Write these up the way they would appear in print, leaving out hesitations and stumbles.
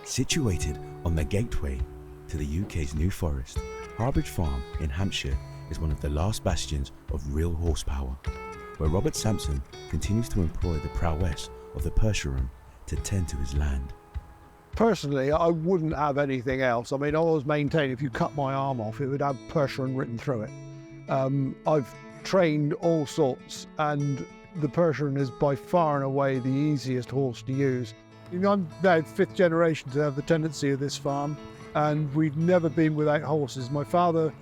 Situated on the gateway to the UK's New Forest, Harbrige Farm in Hampshire is one of the last bastions of real horsepower, where Robert Samson continues to employ the prowess of the Percheron to tend to his land. Personally, I wouldn't have anything else. I mean, I always maintain if you cut my arm off, it would have Percheron written through it. I've trained all sorts, and the Percheron is by far and away the easiest horse to use. You know, I'm now 5th generation to have the tenancy of this farm, and we've never been without horses. My father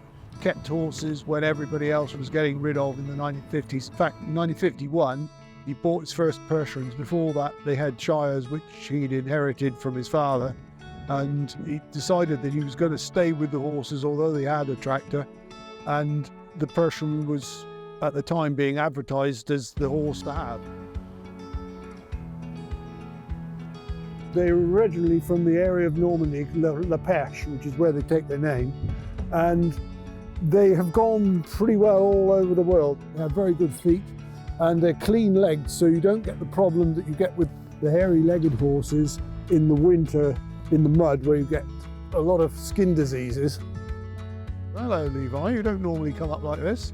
kept horses when everybody else was getting rid of in the 1950s. In fact, in 1951, he bought his first Percherons. Before that, they had Shires, which he'd inherited from his father. And he decided that he was going to stay with the horses, although they had a tractor. And the Percheron was, at the time, being advertised as the horse to have. They were originally from the area of Normandy, La Perche, which is where they take their name. And they have gone pretty well all over the world. They have very good feet. And they're clean legged, so you don't get the problem that you get with the hairy-legged horses in the winter in the mud, where you get a lot of skin diseases. Hello, Levi, you don't normally come up like this.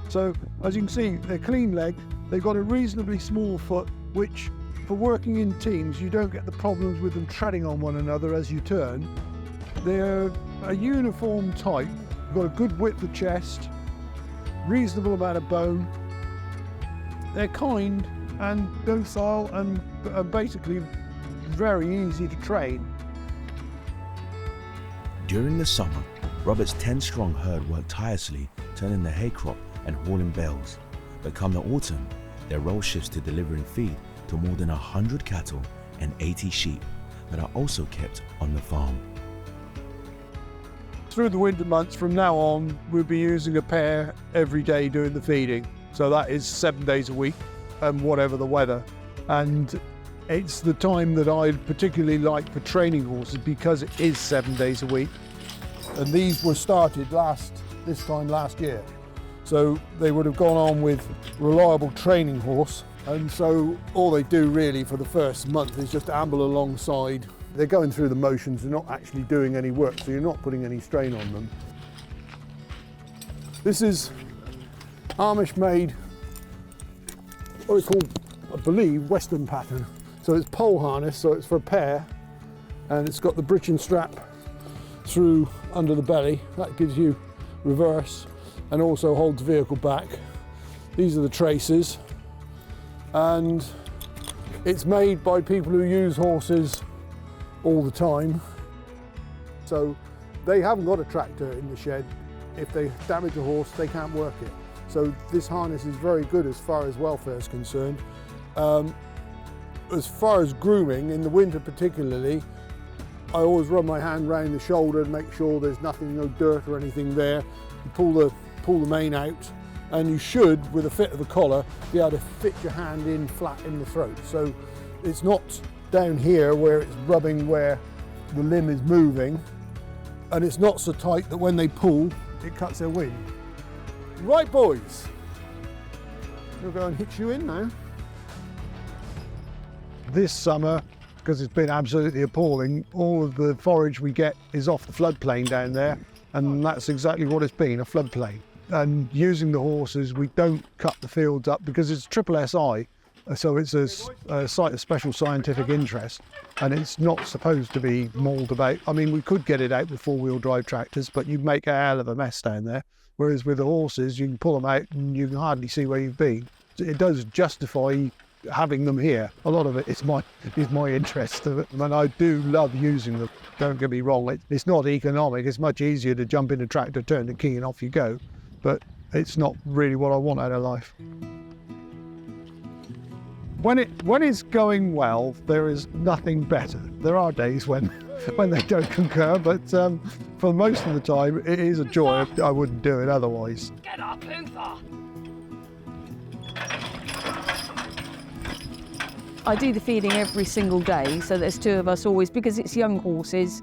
So, as you can see, they're clean-legged, they've got a reasonably small foot, which, for working in teams, you don't get the problems with them treading on one another as you turn. They're a uniform type, you've got a good width of chest, reasonable amount of bone. They're kind and docile and basically very easy to train. During the summer, Robert's 10-strong herd worked tirelessly, turning the hay crop and hauling bales. But come the autumn, their role shifts to delivering feed to more than 100 cattle and 80 sheep that are also kept on the farm. Through the winter months, from now on, we'll be using a pair every day doing the feeding. So that is 7 days a week, and whatever the weather. And it's the time that I particularly like for training horses because it is 7 days a week. And these were started this time last year. So they would have gone on with reliable training horse. And so all they do really for the first month is just amble alongside. They're going through the motions, they're not actually doing any work, so you're not putting any strain on them. This is Amish made, what it's called, I believe, Western pattern. So it's pole harness, so it's for a pair, and it's got the breeching strap through under the belly. That gives you reverse and also holds the vehicle back. These are the traces, and it's made by people who use horses all the time. So they haven't got a tractor in the shed. If they damage a horse, they can't work it. So this harness is very good as far as welfare is concerned. As far as grooming, in the winter particularly, I always run my hand round the shoulder and make sure there's nothing, no dirt or anything there. You pull the mane out, and you should, with a fit of the collar, be able to fit your hand in flat in the throat. So it's not down here where it's rubbing where the limb is moving, and it's not so tight that when they pull, it cuts their wind. Right, boys, we'll go and hitch you in now. This summer, because it's been absolutely appalling, all of the forage we get is off the floodplain down there, and that's exactly what it's been, a floodplain. And using the horses, we don't cut the fields up because it's triple SI, so it's a site of special scientific interest, and it's not supposed to be mauled about. I mean, we could get it out with four-wheel drive tractors, but you'd make a hell of a mess down there. Whereas with the horses, you can pull them out and you can hardly see where you've been. It does justify having them here. A lot of it is my interest of it, and I do love using them. Don't get me wrong, it's not economic. It's much easier to jump in a tractor, turn the key and off you go. But it's not really what I want out of life. When it's going well, there is nothing better. There are days when they don't concur, but for most of the time, it is a joy. I wouldn't do it otherwise. Get up, Luther! I do the feeding every single day, so there's two of us always, because it's young horses.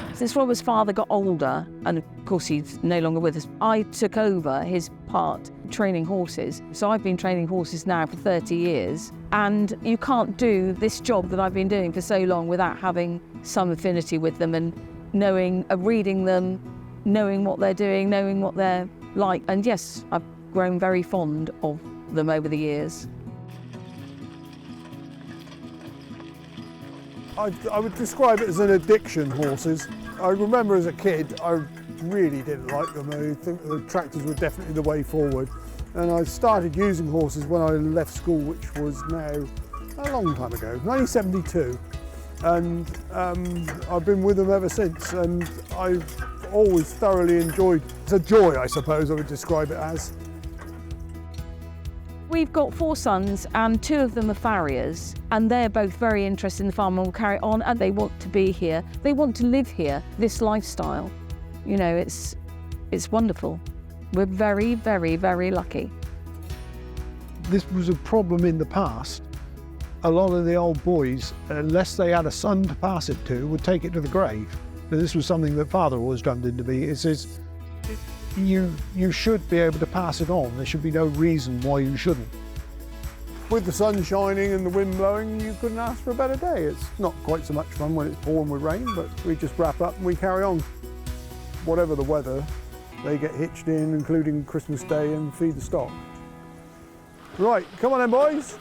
It's Since Robert's father got older, and of course he's no longer with us, I took over his part training horses. So I've been training horses now for 30 years, and you can't do this job that I've been doing for so long without having some affinity with them and knowing, reading them, knowing what they're doing, knowing what they're like. And yes, I've grown very fond of them over the years. I would describe it as an addiction, horses. I remember as a kid, I really didn't like them. I think the tractors were definitely the way forward. And I started using horses when I left school, which was now a long time ago, 1972. And I've been with them ever since, and I've always thoroughly enjoyed. It's a joy, I suppose I would describe it as. We've got 4 sons and 2 of them are farriers, and they're both very interested in the farm and will carry on, and they want to be here. They want to live here, this lifestyle. You know, it's wonderful. We're very, very, very lucky. This was a problem in the past. A lot of the old boys, unless they had a son to pass it to, would take it to the grave. But this was something that Father always drummed into me. It says, you should be able to pass it on. There should be no reason why you shouldn't. With the sun shining and the wind blowing, you couldn't ask for a better day. It's not quite so much fun when it's pouring with rain, but we just wrap up and we carry on. Whatever the weather, they get hitched in, including Christmas Day, and feed the stock. Right, come on then, boys.